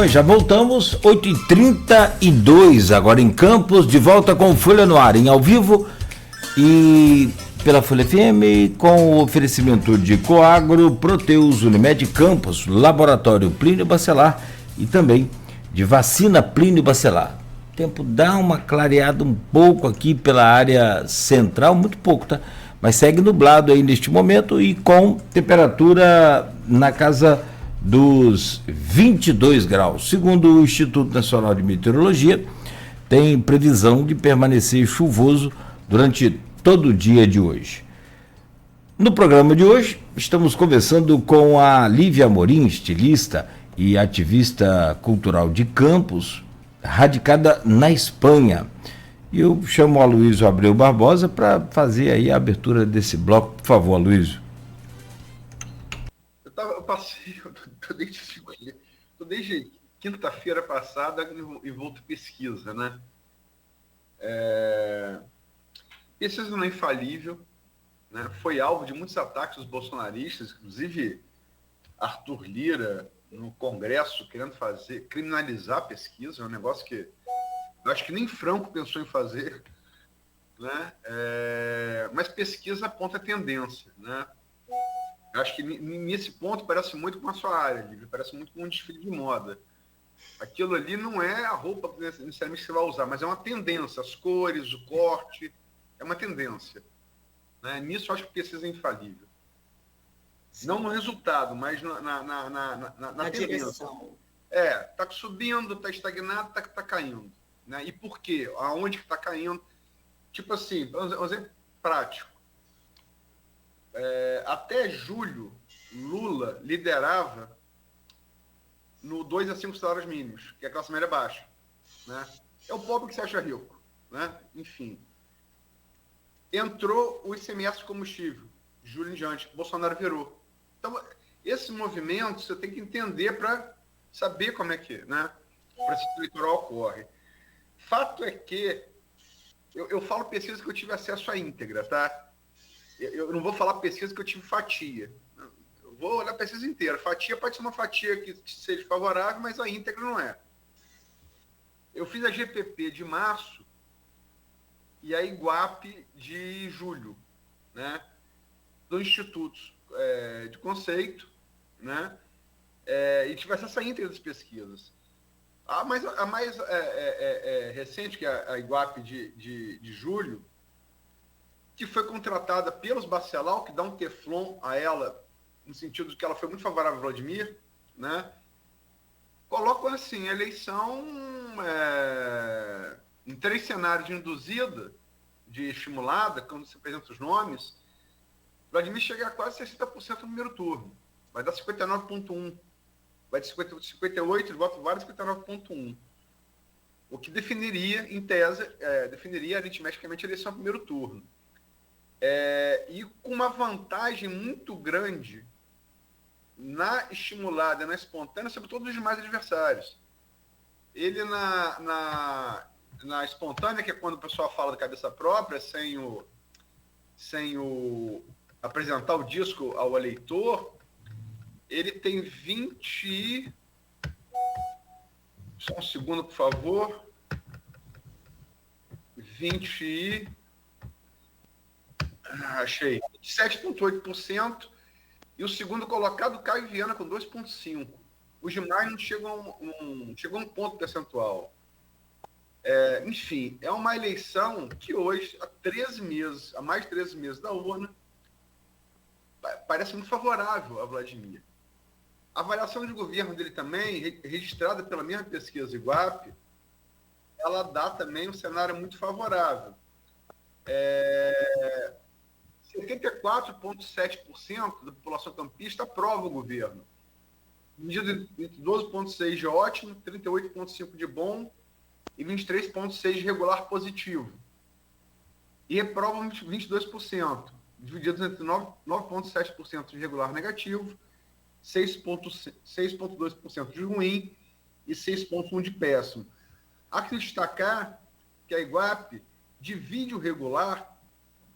Oi, já voltamos, 8h32, agora em Campos, de volta com Folha no Ar, em ao vivo e pela Folha FM, com o oferecimento de Coagro, Proteus, Unimed Campos, Laboratório Plínio Bacelar e também de Vacina Plínio Bacelar. O tempo dá uma clareada um pouco aqui pela área central, muito pouco, tá? Mas segue nublado aí neste momento e com temperatura na casa dos 22 graus. Segundo o Instituto Nacional de Meteorologia, tem previsão de permanecer chuvoso durante todo o dia de hoje. No programa de hoje, estamos conversando com a Lívia Amorim, estilista e ativista cultural de Campos, radicada na Espanha. E eu chamo o Aloysio Abreu Barbosa para fazer aí a abertura desse bloco. Por favor, Aloysio. Eu passei, tô desde quinta-feira passada envolto em pesquisa, né? Pesquisa não é infalível, né? Foi alvo de muitos ataques dos bolsonaristas, inclusive Arthur Lira no Congresso querendo criminalizar a pesquisa, é um negócio que eu acho que nem Franco pensou em fazer, né? Mas pesquisa aponta a tendência, né? Eu acho que nesse ponto parece muito com a sua área, Lívia, parece muito com um desfile de moda. Aquilo ali não é a roupa que necessariamente você vai usar, mas é uma tendência, as cores, o corte, é uma tendência, né? Nisso eu acho que pesquisa é infalível. Sim. Não no resultado, mas na tendência. Direção. Está subindo, está estagnado, está caindo, né? E por quê? Aonde que está caindo? Tipo assim, um exemplo prático. Até julho, Lula liderava no 2 a 5 salários mínimos, que é a classe média baixa, né? É o pobre que se acha rico, né? Enfim. Entrou o ICMS de combustível, de julho em diante, Bolsonaro virou. Então, esse movimento você tem que entender para saber como é que, né? O processo eleitoral ocorre. Fato é que eu falo pesquisa que eu tive acesso à íntegra, tá? Eu não vou falar pesquisa que eu tive fatia. Eu vou olhar a pesquisa inteira. Fatia pode ser uma fatia que seja favorável, mas a íntegra não é. Eu fiz a GPP de março e a Iguape de julho, né? Do Instituto de Conceito, né? E tive acesso à íntegra das pesquisas. A mais recente, que é a Iguape de julho, que foi contratada pelos Bacelar, que dá um teflon a ela, no sentido de que ela foi muito favorável a Vladimir, né? Colocam assim, a eleição em 3 cenários de induzida, de estimulada, quando se apresenta os nomes, Vladimir chega a quase 60% no primeiro turno, vai dar 59,1%, vai de 58% de voto válido, 59,1%. O que definiria, em tese, definiria aritmeticamente a eleição no primeiro turno. E com uma vantagem muito grande na estimulada, na espontânea, sobre todos os demais adversários. Ele na espontânea, que é quando o pessoal fala da cabeça própria, sem apresentar o disco ao eleitor, ele tem 20... Só um segundo, por favor. 27,8%, e o segundo colocado, Caio Viana, com 2,5%. Os demais não chegam a um ponto percentual. Enfim, é uma eleição que hoje, há mais de 13 meses da urna, parece muito favorável a Vladimir. A avaliação de governo dele também, registrada pela mesma pesquisa Iguape, ela dá também um cenário muito favorável. 74,7% da população campista aprova o governo. Medida entre 12,6% de ótimo, 38,5% de bom e 23,6% de regular positivo. E reprovam 22%, divididos entre 9,7% de regular negativo, 6,2% de ruim e 6,1% de péssimo. Há que destacar que a Iguape divide o regular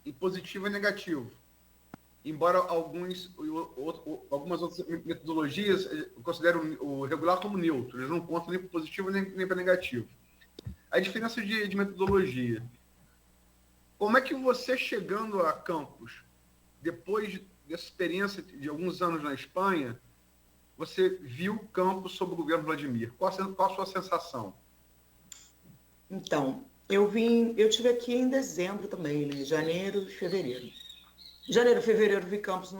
em positivo e negativo. embora algumas outras metodologias consideram o regular como neutro, eles não contam nem para positivo nem para negativo. A diferença de metodologia. Como é que você, chegando a Campos, depois dessa experiência de alguns anos na Espanha, você viu Campos sob o governo Vladimir? Qual a sua sensação? Então, eu tive aqui em dezembro também, né? Janeiro e fevereiro. Janeiro e fevereiro vi Campos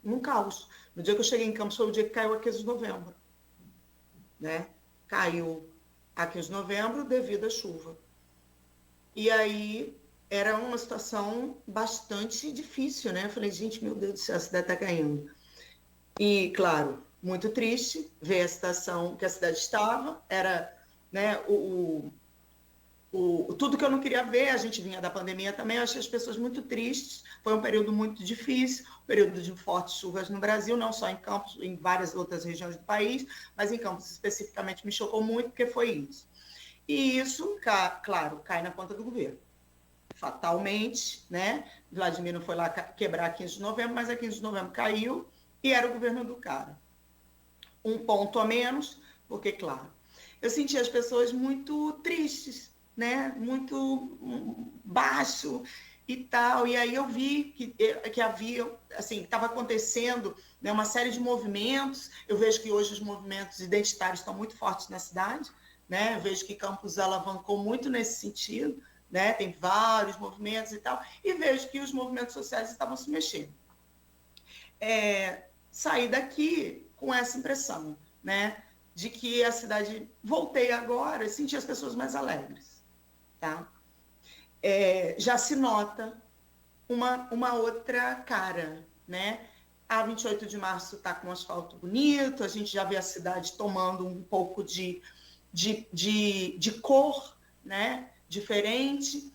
num caos. No dia que eu cheguei em Campos foi o dia que caiu a 15 de novembro. Né? Caiu a 15 de novembro devido à chuva. E aí era uma situação bastante difícil, né? Eu falei, gente, meu Deus do céu, a cidade está caindo. E, claro, muito triste ver a situação que a cidade estava. Era, né, tudo que eu não queria ver. A gente vinha da pandemia também, eu achei as pessoas muito tristes. Foi um período muito difícil, um período de fortes chuvas no Brasil, não só em Campos, em várias outras regiões do país, mas em Campos especificamente me chocou muito, porque foi isso. E isso, claro, cai na conta do governo. Fatalmente, né? Vladimir não foi lá quebrar a 15 de novembro, mas a 15 de novembro caiu e era o governo do cara. Um ponto a menos, porque, claro, eu senti as pessoas muito tristes, né? Muito baixo e tal. E aí eu vi que havia, assim, estava acontecendo, né, uma série de movimentos. Eu vejo que hoje os movimentos identitários estão muito fortes na cidade, né? Eu vejo que Campos alavancou muito nesse sentido, né? Tem vários movimentos e tal. E vejo que os movimentos sociais estavam se mexendo. Saí daqui com essa impressão, né? De que a cidade, voltei agora e senti as pessoas mais alegres, tá? Já se nota uma outra cara, né? A 28 de março está com um asfalto bonito, a gente já vê a cidade tomando um pouco de cor, né? Diferente.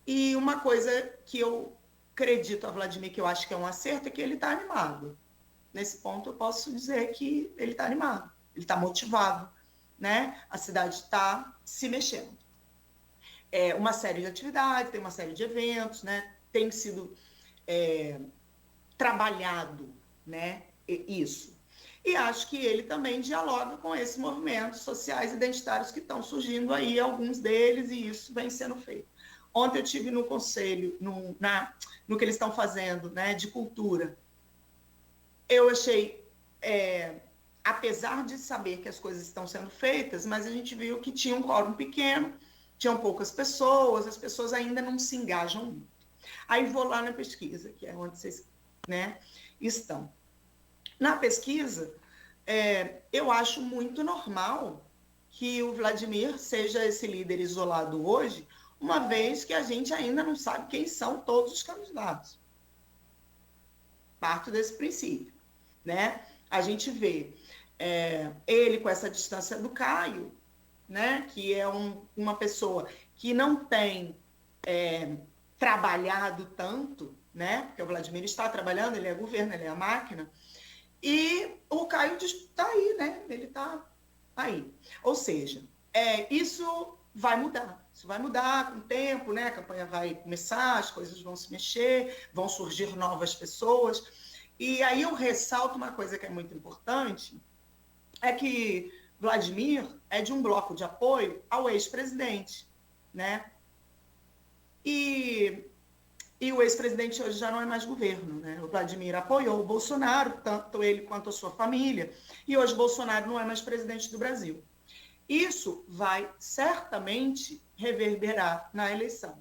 E uma coisa que eu acredito a Vladimir, que eu acho que é um acerto, é que ele está animado. Nesse ponto eu posso dizer que ele está animado, ele está motivado, né? A cidade está se mexendo. Uma série de atividades, tem uma série de eventos, né? Tem sido trabalhado, né? Isso. E acho que ele também dialoga com esses movimentos sociais identitários que estão surgindo aí, alguns deles, e isso vem sendo feito. Ontem eu estive no conselho, no que eles estão fazendo, né, de cultura. Eu achei, apesar de saber que as coisas estão sendo feitas, mas a gente viu que tinha um quórum pequeno, tinham poucas pessoas, as pessoas ainda não se engajam muito. Aí vou lá na pesquisa, que é onde vocês, né, estão. Na pesquisa, eu acho muito normal que o Vladimir seja esse líder isolado hoje, uma vez que a gente ainda não sabe quem são todos os candidatos. Parto desse princípio, né? A gente vê ele com essa distância do Caio, né? Que é uma pessoa que não tem trabalhado tanto, né? Porque o Vladimir está trabalhando, ele é governo, ele é a máquina. E o Caio está aí, né? Ele está aí. Ou seja, isso vai mudar. Isso vai mudar com o tempo, né? A campanha vai começar, as coisas vão se mexer, vão surgir novas pessoas. E aí eu ressalto uma coisa que é muito importante, é que Vladimir é de um bloco de apoio ao ex-presidente, né? E o ex-presidente hoje já não é mais governo, né? O Vladimir apoiou o Bolsonaro, tanto ele quanto a sua família, e hoje Bolsonaro não é mais presidente do Brasil. Isso vai certamente reverberar na eleição,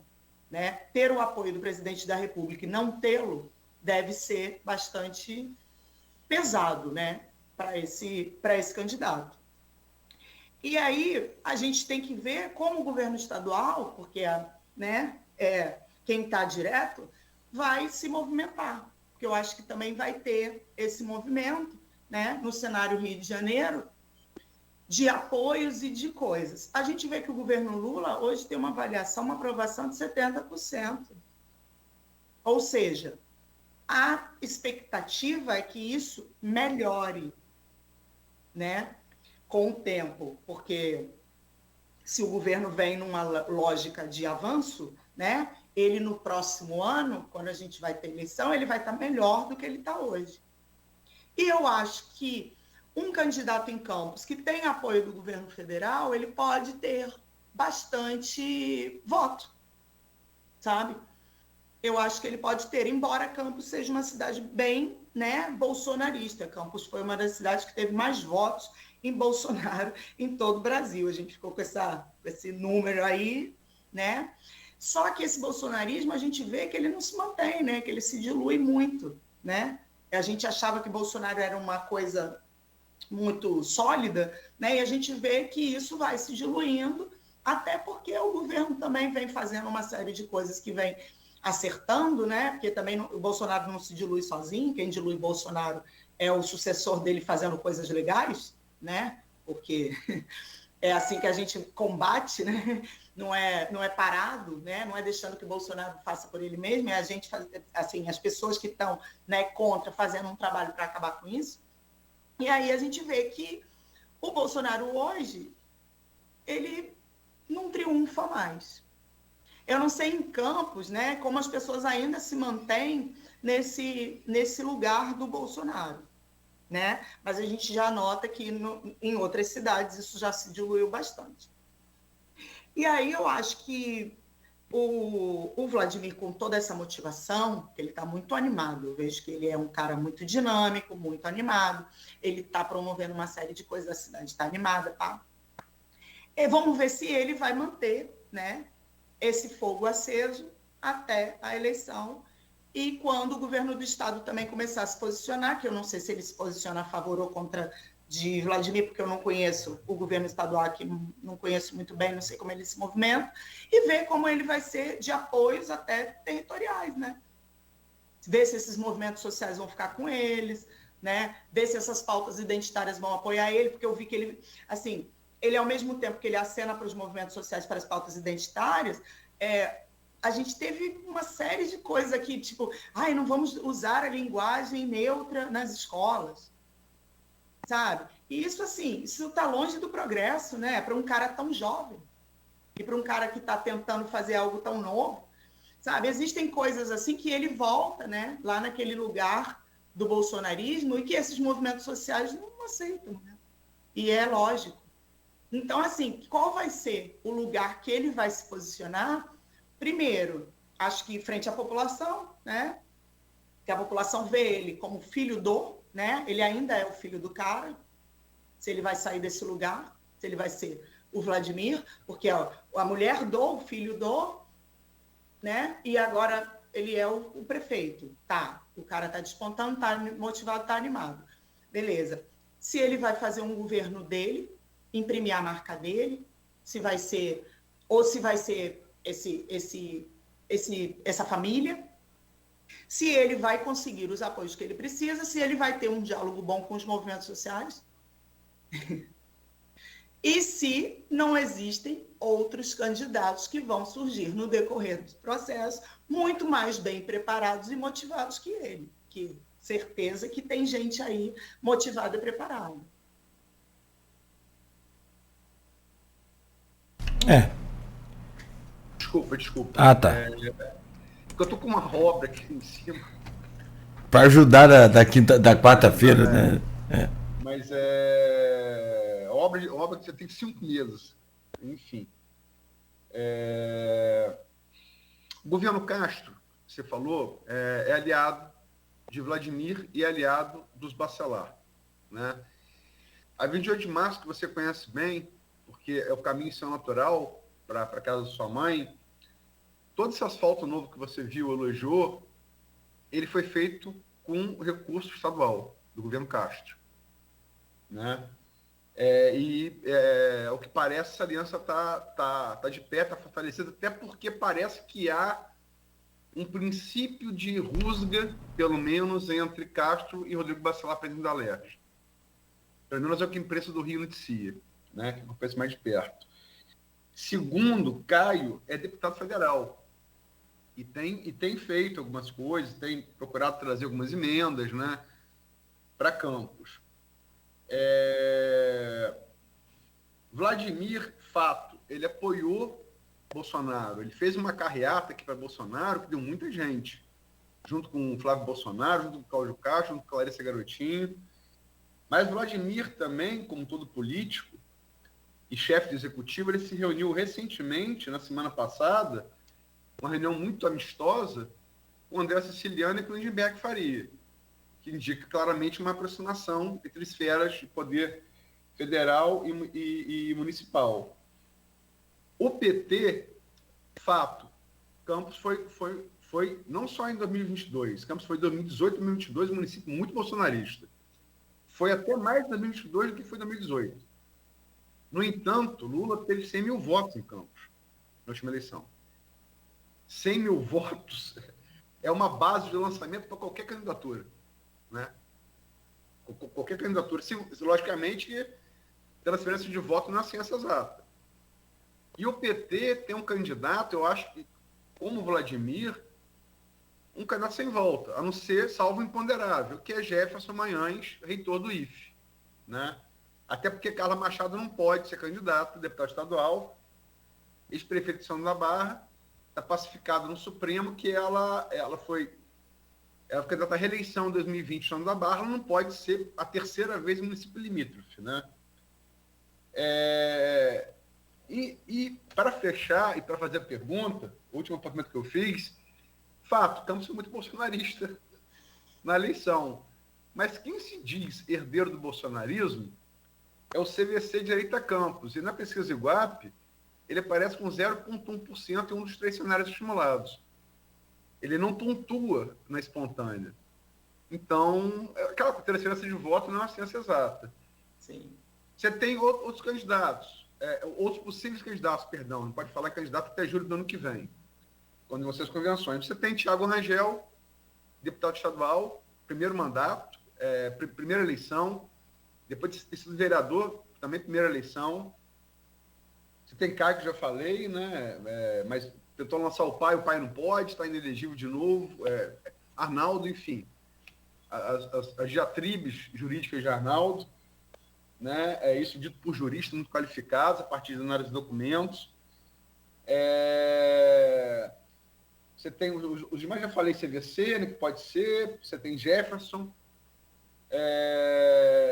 né? Ter o apoio do presidente da República e não tê-lo deve ser bastante pesado, né? Para esse candidato. E aí a gente tem que ver como o governo estadual, porque né, quem está direto, vai se movimentar. Porque eu acho que também vai ter esse movimento, né, no cenário Rio de Janeiro, de apoios e de coisas. A gente vê que o governo Lula hoje tem uma avaliação, uma aprovação de 70%. Ou seja, a expectativa é que isso melhore, né, com o tempo, porque se o governo vem numa lógica de avanço, né, ele no próximo ano, quando a gente vai ter eleição, ele vai estar melhor do que ele está hoje. E eu acho que um candidato em Campos que tem apoio do governo federal, ele pode ter bastante voto, sabe? Eu acho que ele pode ter, embora Campos seja uma cidade bem, né, bolsonarista. Campos foi uma das cidades que teve mais votos em Bolsonaro em todo o Brasil. A gente ficou com esse número aí, né? Só que esse bolsonarismo, a gente vê que ele não se mantém, né? Que ele se dilui muito, né? A gente achava que Bolsonaro era uma coisa muito sólida, né? E a gente vê que isso vai se diluindo, até porque o governo também vem fazendo uma série de coisas que vem acertando, né? Porque também o Bolsonaro não se dilui sozinho, quem dilui Bolsonaro é o sucessor dele fazendo coisas legais, né? Porque é assim que a gente combate, né? Não é parado, né? Não é deixando que o Bolsonaro faça por ele mesmo, é a gente, assim, as pessoas que estão, né, contra fazendo um trabalho para acabar com isso. E aí a gente vê que o Bolsonaro hoje, ele não triunfa mais. Eu não sei em Campos, né, como as pessoas ainda se mantêm nesse lugar do Bolsonaro, né? Mas a gente já nota que em outras cidades isso já se diluiu bastante. E aí eu acho que o Vladimir, com toda essa motivação, ele está muito animado. Eu vejo que ele é um cara muito dinâmico, muito animado. Ele está promovendo uma série de coisas, a cidade está animada, tá? E vamos ver se ele vai manter, né, esse fogo aceso até a eleição. E quando o governo do estado também começar a se posicionar, que eu não sei se ele se posiciona a favor ou contra de Vladimir, porque eu não conheço o governo estadual aqui, não conheço muito bem, não sei como ele se movimenta, e ver como ele vai ser de apoios até territoriais, né? Ver se esses movimentos sociais vão ficar com eles, né? Ver se essas pautas identitárias vão apoiar ele, porque eu vi que ele, assim, ele ao mesmo tempo que ele acena para os movimentos sociais, para as pautas identitárias, a gente teve uma série de coisas aqui, tipo, não vamos usar a linguagem neutra nas escolas, sabe? E isso, assim, isso está longe do progresso, né? Para um cara tão jovem e para um cara que está tentando fazer algo tão novo, sabe? Existem coisas assim que ele volta, né? Lá naquele lugar do bolsonarismo e que esses movimentos sociais não aceitam, né? E é lógico. Então, assim, qual vai ser o lugar que ele vai se posicionar? Primeiro, acho que frente à população, né? Que a população vê ele como filho do, né? Ele ainda é o filho do cara. Se ele vai sair desse lugar, se ele vai ser o Vladimir, porque a mulher do, o filho do, né? E agora ele é o prefeito. Tá, o cara tá despontando, tá motivado, tá animado. Beleza. Se ele vai fazer um governo dele, imprimir a marca dele, se vai ser, ou se vai ser essa família, se ele vai conseguir os apoios que ele precisa, se ele vai ter um diálogo bom com os movimentos sociais, e se não existem outros candidatos que vão surgir no decorrer do processo muito mais bem preparados e motivados que ele, que certeza que tem gente aí motivada e preparada. Desculpa. Ah, tá. Porque eu tô com uma obra aqui em cima. Para ajudar da quarta-feira, né? Mas obra que já tem 5 meses. Enfim. O governo Castro, que você falou, é aliado de Vladimir e aliado dos Bacelar, né? A 28 de março, que você conhece bem, porque é o caminho seu natural para a casa da sua mãe, todo esse asfalto novo que você viu, elogiou, ele foi feito com recurso estadual do governo Castro, né? Ao que parece, essa aliança tá de pé, está fortalecida, até porque parece que há um princípio de rusga, pelo menos, entre Castro e Rodrigo Bacelar, presidente da Alerj. Pelo menos é o que a imprensa do Rio noticia, né? Que eu conheço mais de perto. Segundo, Caio é deputado federal e tem feito algumas coisas, tem procurado trazer algumas emendas, né, para Campos. Vladimir, fato, ele apoiou Bolsonaro, ele fez uma carreata aqui para Bolsonaro que deu muita gente, junto com o Flávio Bolsonaro, junto com o Cláudio Castro, junto com a Larissa Garotinho. Mas Vladimir também, como todo político e chefe de executivo, ele se reuniu recentemente, na semana passada, uma reunião muito amistosa com André Siciliano e com Lindenberg Faria, que indica claramente uma aproximação entre esferas de poder federal e municipal. O PT, fato, Campos foi não só em 2022, Campos foi em 2018, 2022, um município muito bolsonarista. Foi até mais em 2022 do que foi em 2018. No entanto, Lula teve 100 mil votos em Campos, na última eleição. 100 mil votos é uma base de lançamento para qualquer candidatura, né? Qualquer candidatura. Sim, logicamente que transferência de voto não é ciência exata. E o PT tem um candidato, eu acho que, como o Vladimir, um candidato sem volta, a não ser, salvo imponderável, que é Jefferson Manhães, reitor do IFE, né? Até porque Carla Machado não pode ser candidato, deputado estadual, ex-prefeito de São da Barra, está pacificado no Supremo que ela foi candidata à reeleição em 2020 em São da Barra, ela não pode ser a terceira vez em município limítrofe, né? E para fechar e para fazer a pergunta, o último apontamento que eu fiz, fato, Campos foi muito bolsonarista na eleição. Mas quem se diz herdeiro do bolsonarismo é o CVC Direita Campos. E na pesquisa Iguape, ele aparece com 0,1% em um dos 3 cenários estimulados. Ele não pontua na espontânea. Então, aquela transferência de voto não é uma ciência exata. Sim. Você tem outros candidatos, outros possíveis candidatos, perdão, não pode falar candidato até julho do ano que vem, quando vão ser as convenções. Você tem Thiago Rangel, deputado estadual, primeiro mandato, primeira eleição, depois de ter sido vereador, também primeira eleição. Você tem Caio, que já falei, né? Mas tentou lançar o pai não pode, está inelegível de novo. Arnaldo, enfim. As diatribes jurídicas de Arnaldo, né? Isso dito por juristas muito qualificados, a partir de análise de documentos. Você tem os demais, já falei, CVC, né, que pode ser. Você tem Jefferson.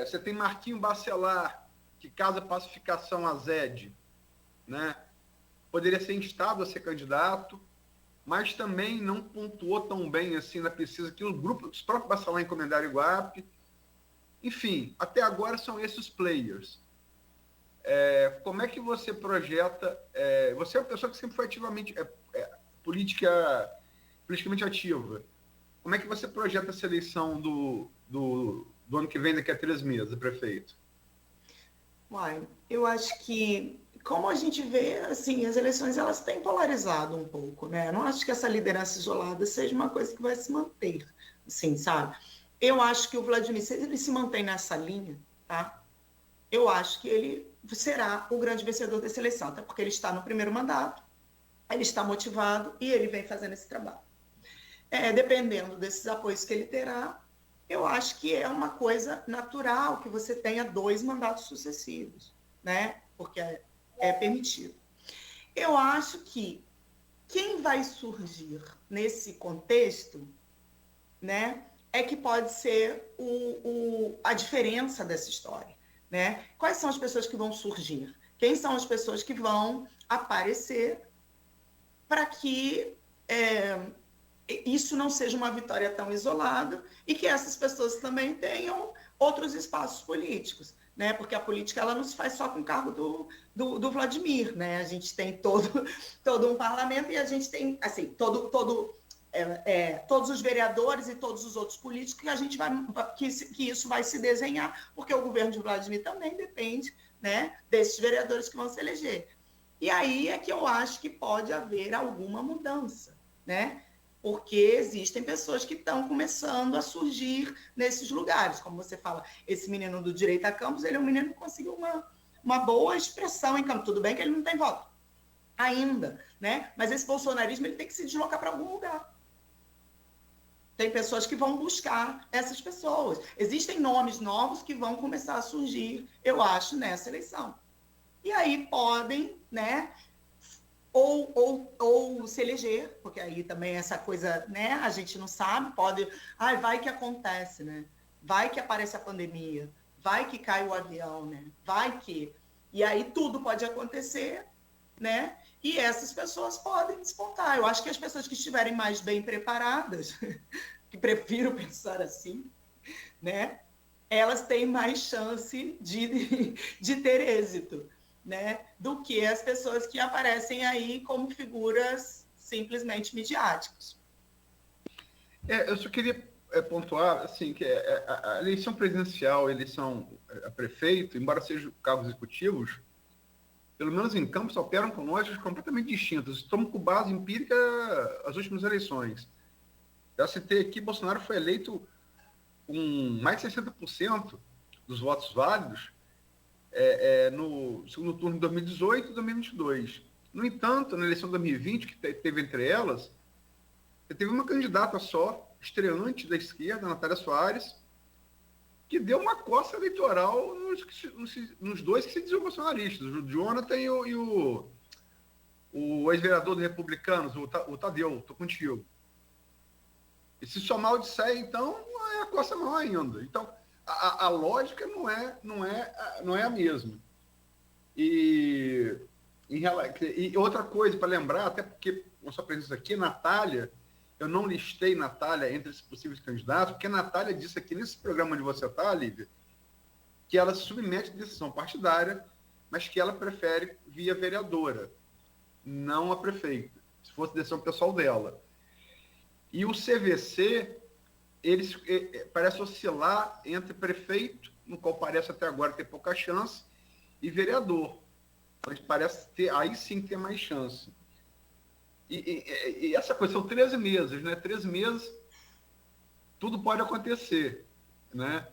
Você tem Marquinho Bacelar, que casa pacificação a Zed, né? Poderia ser instado a ser candidato, mas também não pontuou tão bem assim na pesquisa que os próprios Bacelar encomendaram Iguape. Enfim, até agora são esses os players. Como é que você projeta... você é uma pessoa que sempre foi ativamente... politicamente ativa. Como é que você projeta essa eleição do ano que vem, daqui a 3 meses, prefeito? Uai, eu acho que, como a gente vê, assim, as eleições elas têm polarizado um pouco, né? Eu não acho que essa liderança isolada seja uma coisa que vai se manter, assim, sabe? Eu acho que o Vladimir, se ele se mantém nessa linha, tá? Eu acho que ele será o grande vencedor dessa eleição, até porque ele está no primeiro mandato, ele está motivado e ele vem fazendo esse trabalho. Dependendo desses apoios que ele terá, eu acho que é uma coisa natural que você tenha 2 mandatos sucessivos, né? Porque é permitido. Eu acho que quem vai surgir nesse contexto, né, é que pode ser a diferença dessa história, né? Quais são as pessoas que vão surgir? Quem são as pessoas que vão aparecer para que isso não seja uma vitória tão isolada e que essas pessoas também tenham outros espaços políticos, né? Porque a política ela não se faz só com o cargo do Vladimir, né? A gente tem todo um parlamento e a gente tem assim todos os vereadores e todos os outros políticos que a gente que isso vai se desenhar, porque o governo de Vladimir também depende, né, desses vereadores que vão se eleger. E aí é que eu acho que pode haver alguma mudança, né? Porque existem pessoas que estão começando a surgir nesses lugares. Como você fala, esse menino do Direita Campos, ele é um menino que conseguiu uma boa expressão em Campos. Tudo bem que ele não tem voto ainda, né? Mas esse bolsonarismo ele tem que se deslocar para algum lugar. Tem pessoas que vão buscar essas pessoas. Existem nomes novos que vão começar a surgir, eu acho, nessa eleição. E aí podem, né, ou se eleger, porque aí também essa coisa, né, a gente não sabe, vai que acontece, né? Vai que aparece a pandemia, vai que cai o avião, né? E aí tudo pode acontecer, né? E essas pessoas podem despontar. Eu acho que as pessoas que estiverem mais bem preparadas, que prefiro pensar assim, né? Elas têm mais chance de ter êxito, né? Do que as pessoas que aparecem aí como figuras simplesmente midiáticas. Eu só queria pontuar assim, que a eleição presidencial, a eleição a prefeito, embora sejam cargos executivos, pelo menos em Campos, operam com lógicas completamente distintas. Estamos com base empírica as últimas eleições. Já citei aqui, Bolsonaro foi eleito com mais de 60% dos votos válidos no segundo turno de 2018 e 2022. No entanto, na eleição de 2020, que teve entre elas, teve uma candidata só, estreante da esquerda, Natália Soares, que deu uma coça eleitoral nos dois que se diziam bolsonaristas, o Jonathan e o ex-vereador dos republicanos, o Tadeu, estou contigo. E se somar o de Sé, então, é a coça maior ainda. Então, a lógica não é a mesma. E outra coisa para lembrar, até porque a sua presença aqui, Natália, eu não listei Natália entre esses possíveis candidatos, porque a Natália disse aqui nesse programa onde você está, Lívia, que ela se submete à decisão partidária, mas que ela prefere via vereadora, não a prefeita, se fosse decisão pessoal dela. E o CVC, ele parece oscilar entre prefeito, no qual parece até agora ter pouca chance, e vereador. Então, parece aí sim ter mais chance. E essa coisa, são 13 meses, né? 13 meses, tudo pode acontecer, né?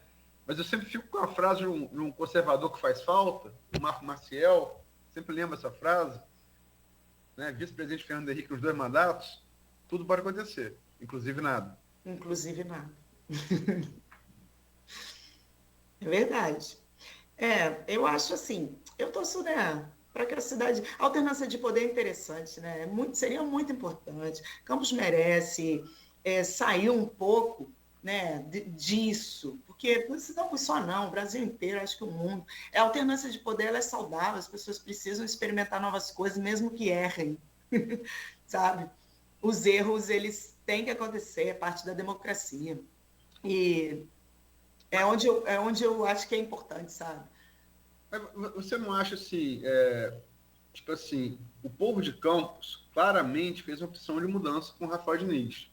Mas eu sempre fico com a frase de um conservador que faz falta, o Marco Maciel, sempre lembro essa frase, né? Vice-presidente Fernando Henrique nos 2 mandatos, tudo pode acontecer, inclusive nada. Inclusive nada. É verdade. Eu acho assim, eu torço, né, para que a cidade... A alternância de poder é interessante, né? Seria muito importante. Campos merece sair um pouco, né, disso, porque não só não, o Brasil inteiro, acho que o mundo. A alternância de poder ela é saudável, as pessoas precisam experimentar novas coisas, mesmo que errem, sabe? Os erros, eles têm que acontecer, é parte da democracia. E é onde eu acho que é importante, sabe? Mas você não acha assim, tipo assim, o povo de Campos claramente fez uma opção de mudança com o Rafael Diniz.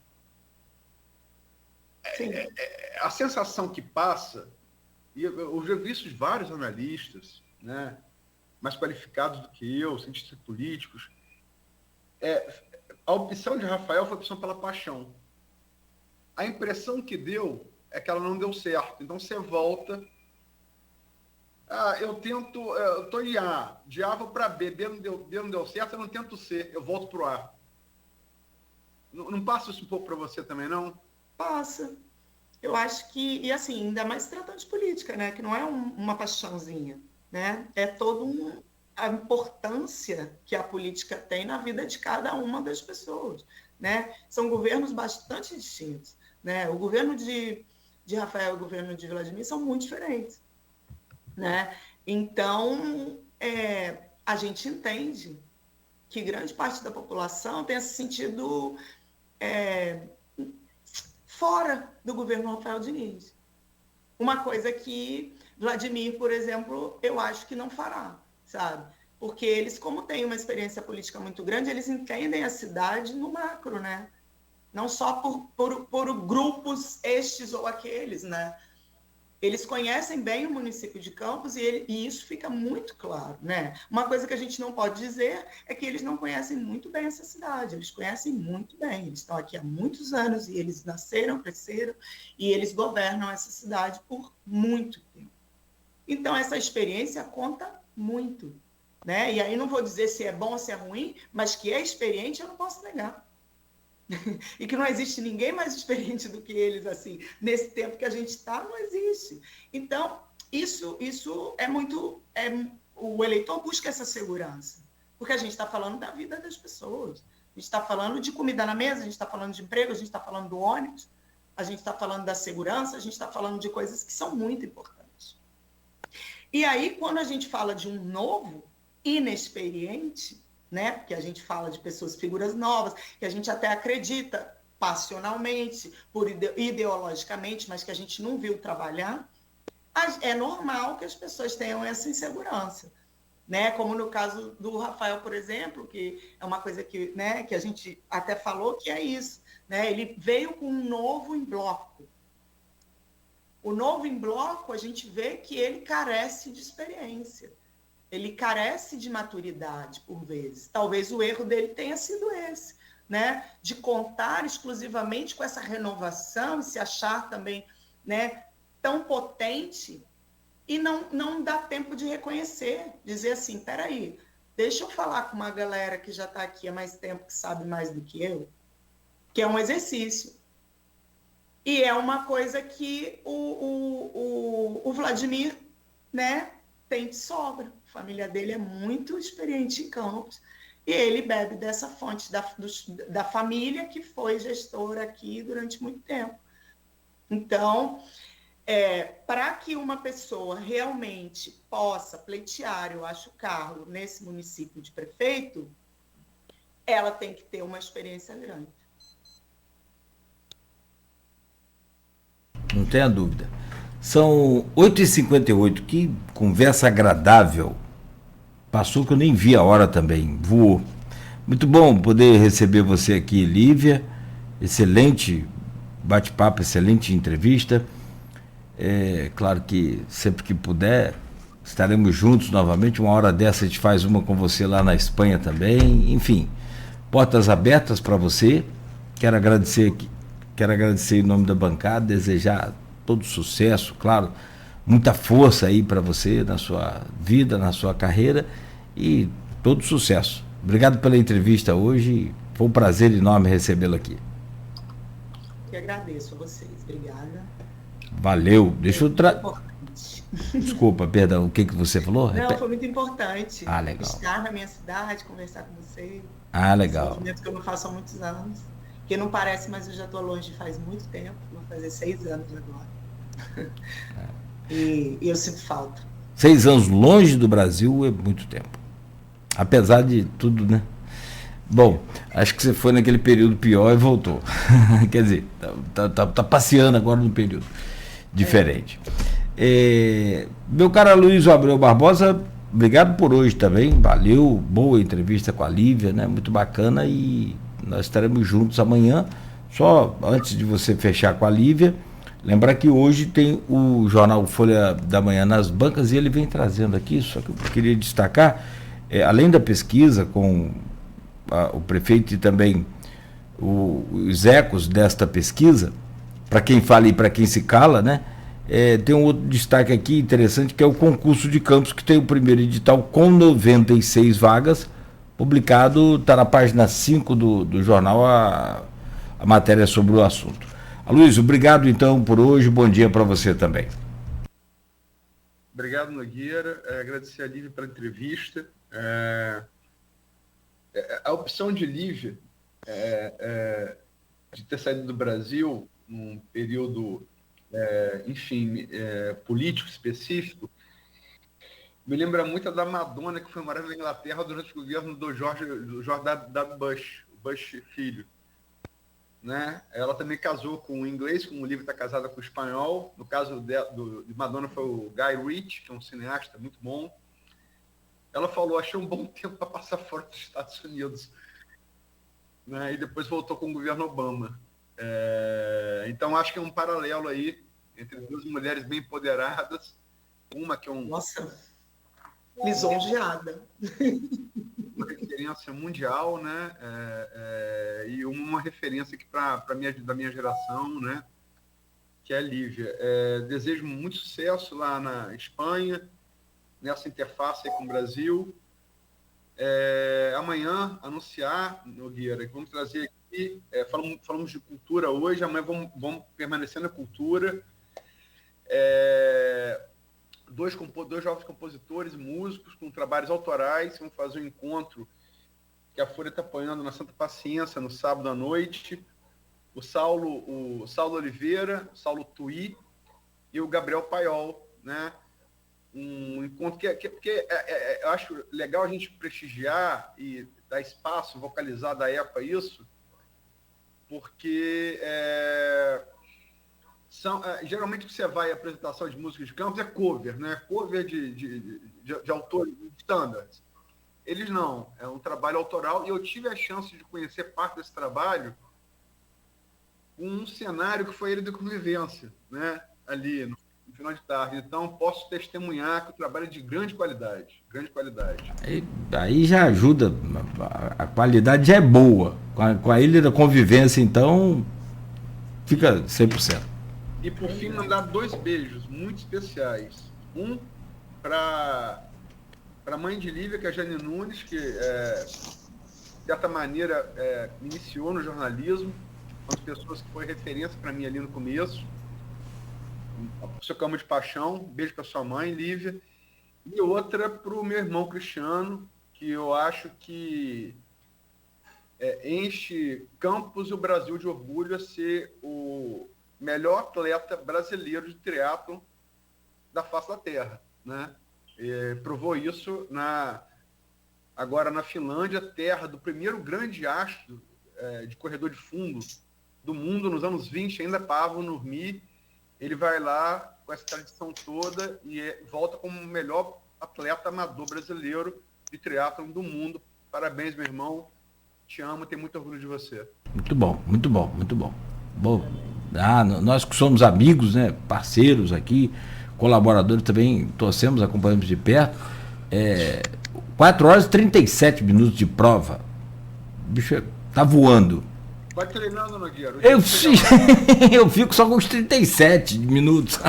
A sensação que passa, e eu já vi isso de vários analistas, né, mais qualificados do que eu, cientistas políticos, a opção de Rafael foi a opção pela paixão. A impressão que deu é que ela não deu certo. Então você volta. Eu estou em A, de A vou para B, B não deu certo, eu não tento C, eu volto para o A. Não passa isso um pouco para você também, não? Passa. Eu acho que, e assim, ainda mais se tratando de política, né? Que não é uma paixãozinha, né? É toda a importância que a política tem na vida de cada uma das pessoas, né? São governos bastante distintos, né? O governo de Rafael e o governo de Vladimir são muito diferentes, né? Então, a gente entende que grande parte da população tenha se sentido fora do governo Rafael Diniz. Uma coisa que Vladimir, por exemplo, eu acho que não fará, sabe? Porque eles, como têm uma experiência política muito grande, eles entendem a cidade no macro, né? Não só por grupos estes ou aqueles, né? Eles conhecem bem o município de Campos e isso fica muito claro, né? Uma coisa que a gente não pode dizer é que eles não conhecem muito bem essa cidade, eles conhecem muito bem, eles estão aqui há muitos anos e eles nasceram, cresceram e eles governam essa cidade por muito tempo. Então, essa experiência conta muito, né? E aí não vou dizer se é bom ou se é ruim, mas que é experiente eu não posso negar. E que não existe ninguém mais experiente do que eles, assim, nesse tempo que a gente está, não existe. Então, isso é muito... o eleitor busca essa segurança, porque a gente está falando da vida das pessoas. A gente está falando de comida na mesa, a gente está falando de emprego, a gente está falando do ônibus, a gente está falando da segurança, a gente está falando de coisas que são muito importantes. E aí, quando a gente fala de um novo, inexperiente, né? Porque a gente fala de pessoas, figuras novas, que a gente até acredita passionalmente, ideologicamente, mas que a gente não viu trabalhar, é normal que as pessoas tenham essa insegurança. Né? Como no caso do Rafael, por exemplo, que é uma coisa que, né, que a gente até falou que é isso. Né? Ele veio com um novo em bloco. O novo em bloco, a gente vê que ele carece de experiência. Ele carece de maturidade, por vezes. Talvez o erro dele tenha sido esse, né? De contar exclusivamente com essa renovação, se achar também, né, tão potente, e não dá tempo de reconhecer, dizer assim, peraí, deixa eu falar com uma galera que já está aqui há mais tempo, que sabe mais do que eu, que é um exercício. E é uma coisa que o Vladimir, né, tem de sobra. A família dele é muito experiente em campos, e ele bebe dessa fonte da família que foi gestora aqui durante muito tempo. Então, para que uma pessoa realmente possa pleitear, eu acho, o cargo nesse município de prefeito, ela tem que ter uma experiência grande. Não tenha dúvida. São 8h58, que conversa agradável. Passou que eu nem vi a hora também, voou. Muito bom poder receber você aqui, Lívia. Excelente bate-papo, excelente entrevista. Claro que sempre que puder estaremos juntos novamente. Uma hora dessa a gente faz uma com você lá na Espanha também. Enfim, portas abertas para você. Quero agradecer em nome da bancada, desejar todo sucesso, claro, muita força aí para você na sua vida, na sua carreira, e todo sucesso. Obrigado pela entrevista hoje. Foi um prazer enorme recebê-lo aqui. Eu agradeço a vocês. Obrigada. Valeu. Deixa eu Desculpa, perdão, o que você falou? Não, foi muito importante. Legal. Estar na minha cidade, conversar com vocês. Legal. Um movimento que eu não faço há muitos anos. Que não parece, mas eu já estou longe faz muito tempo. Vou fazer 6 anos agora. E eu sinto falta. 6 anos longe do Brasil é muito tempo. Apesar de tudo, né? Bom, acho que você foi naquele período pior e voltou. Quer dizer, tá passeando agora no período diferente. Meu caro Luiz Abreu Barbosa, obrigado por hoje também. Valeu, boa entrevista com a Lívia, né? Muito bacana, e nós estaremos juntos amanhã. Só antes de você fechar com a Lívia, lembrar que hoje tem o jornal Folha da Manhã nas bancas, e ele vem trazendo aqui, só que eu queria destacar, além da pesquisa com o prefeito e também os ecos desta pesquisa, para quem fala e para quem se cala, né? Tem um outro destaque aqui interessante, que é o concurso de Campos, que tem o primeiro edital com 96 vagas, publicado, está na página 5 do jornal a matéria sobre o assunto. Luiz, obrigado então por hoje, bom dia para você também. Obrigado, Nogueira, agradecer a Lívia pela entrevista. A opção de Lívia de ter saído do Brasil num período, político específico, me lembra muito da Madonna, que foi morar na Inglaterra durante o governo do George W. Bush filho. Né? Ela também casou com um inglês, como o Lívia está casada com o espanhol. No caso de Madonna foi o Guy Ritchie, que é um cineasta muito bom. Ela falou, achei um bom tempo para passar fora dos Estados Unidos. Né? E depois voltou com o governo Obama. Então, acho que é um paralelo aí entre duas mulheres bem empoderadas. Uma que é Nossa, lisonjeada. Uma referência mundial, né? E uma referência aqui da minha geração, né? Que é a Lívia. Desejo muito sucesso lá na Espanha, nessa interface aí com o Brasil. Amanhã, anunciar, Nogueira, que vamos trazer aqui, falamos de cultura hoje, amanhã vamos permanecer na cultura. dois jovens compositores, músicos, com trabalhos autorais, vão fazer um encontro que a Folha está apoiando na Santa Paciência, no sábado à noite. O Saulo Oliveira, o Saulo Tui e o Gabriel Paiol, né? Um encontro que eu acho legal a gente prestigiar e dar espaço, vocalizar da EPA isso, porque geralmente você vai à apresentação de música de campos é cover, né? Cover de autores standards. Eles não, é um trabalho autoral, e eu tive a chance de conhecer parte desse trabalho com um cenário que foi ele de convivência, né? Ali no final de tarde. Então, posso testemunhar que o trabalho é de grande qualidade. Aí já ajuda, a qualidade já é boa. Com a Ilha da Convivência, então, fica 100%. E, por fim, mandar 2 beijos muito especiais. Um para a mãe de Lívia, que é a Jane Nunes, que, de certa maneira, me iniciou no jornalismo, uma das pessoas que foi referência para mim ali no começo. Seu Cama de Paixão, beijo para sua mãe, Lívia. E outra para o meu irmão Cristiano, que eu acho que enche Campos e o Brasil de orgulho a ser o melhor atleta brasileiro de triatlon da face da Terra, né? Provou isso agora na Finlândia, terra do primeiro grande astro de corredor de fundo do mundo nos anos 20, ainda Paavo Nurmi. Ele vai lá com essa tradição toda e volta como o melhor atleta amador brasileiro de triatlon do mundo. Parabéns, meu irmão. Te amo, tenho muito orgulho de você. Muito bom. Bom, nós que somos amigos, né, parceiros aqui, colaboradores também, torcemos, acompanhamos de perto. 4 horas e 37 minutos de prova. O bicho tá voando. Vai treinando, Nogueira. Eu fico só com os 37 minutos.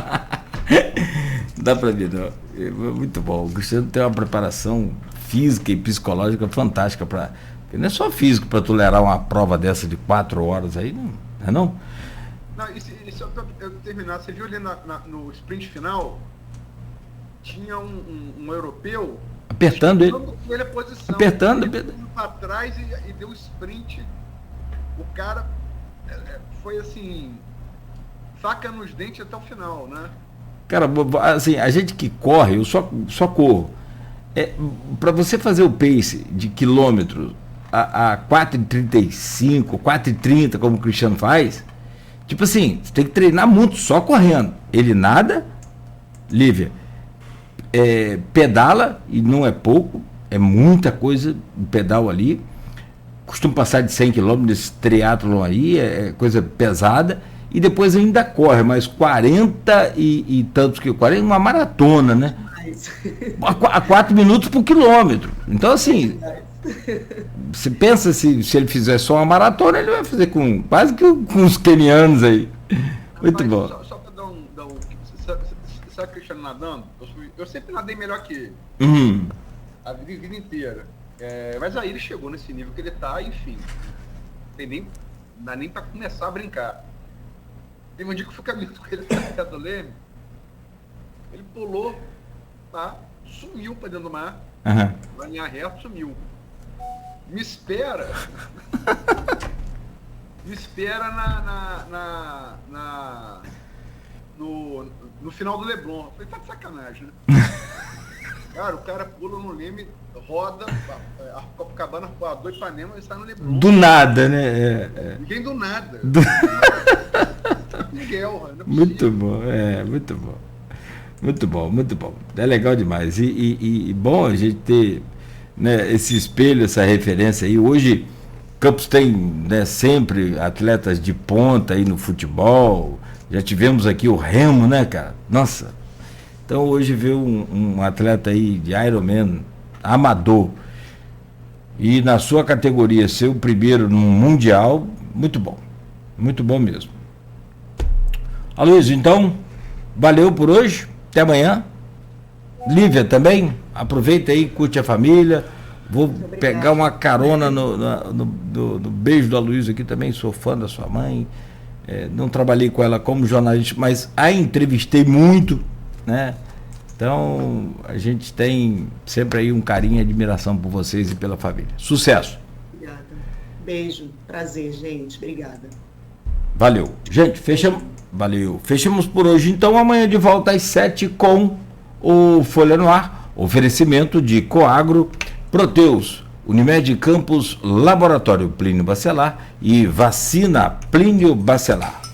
Dá pra ver, não. Muito bom. O Cristiano tem uma preparação física e psicológica fantástica para. Não é só físico para tolerar uma prova dessa de 4 horas aí, não é não? Não, e se eu terminar, você viu ali no sprint final, tinha um europeu apertando ele. A posição, apertando. Para trás e deu sprint. O cara foi assim, faca nos dentes até o final, né? Cara, assim, a gente que corre, eu só corro. Para você fazer o pace de quilômetros a 4,35, 4,30, como o Cristiano faz, tipo assim, você tem que treinar muito só correndo. Ele nada, Lívia, pedala, e não é pouco, é muita coisa o pedal ali. Costumo passar de 100 km nesse triatlon aí, é coisa pesada, e depois ainda corre, mas 40 e tantos que 40, uma maratona, né? A 4 minutos por quilômetro. Então, assim, você pensa se ele fizer só uma maratona, ele vai fazer quase que com os quenianos aí. Muito bom. Só para dar um. Sabe, Cristiano nadando? Eu sempre nadei melhor que ele. A vida inteira. Mas aí ele chegou nesse nível que ele tá, enfim. Não dá nem para começar a brincar. Teve um dia que eu fui caminhando com ele na do Leme. Ele pulou, tá? Sumiu para dentro do mar. Vai linha reta, sumiu. Me espera. No final do Leblon. Eu falei, tá de sacanagem, né? Cara, o cara pula no Leme, roda, a Copacabana, Arpoador, Ipanema, e sai no Leblon. Do nada, né? Ninguém do nada. Miguel, não é muito bom, muito bom. Muito bom, muito bom. É legal demais. E bom a gente ter, né, esse espelho, essa referência aí. Hoje, Campos tem, né, sempre atletas de ponta aí no futebol. Já tivemos aqui o Remo, né, cara? Nossa. Então hoje ver um atleta aí de Ironman amador e na sua categoria ser o primeiro no Mundial, muito bom mesmo. Aloysio, então, valeu por hoje, até amanhã. Lívia também, aproveita aí, curte a família. Vou pegar uma carona no beijo do Aloysio aqui também, sou fã da sua mãe. Não trabalhei com ela como jornalista, mas a entrevistei muito, né? Então, a gente tem sempre aí um carinho e admiração por vocês e pela família. Sucesso! Obrigada. Beijo, prazer, gente. Obrigada. Valeu. Gente, fechamos. Valeu. Fechamos por hoje. Então, amanhã de volta às 7 com o Folha no Ar. Oferecimento de Coagro, Proteus, Unimed Campos, Laboratório Plínio Bacelar e Vacina Plínio Bacelar.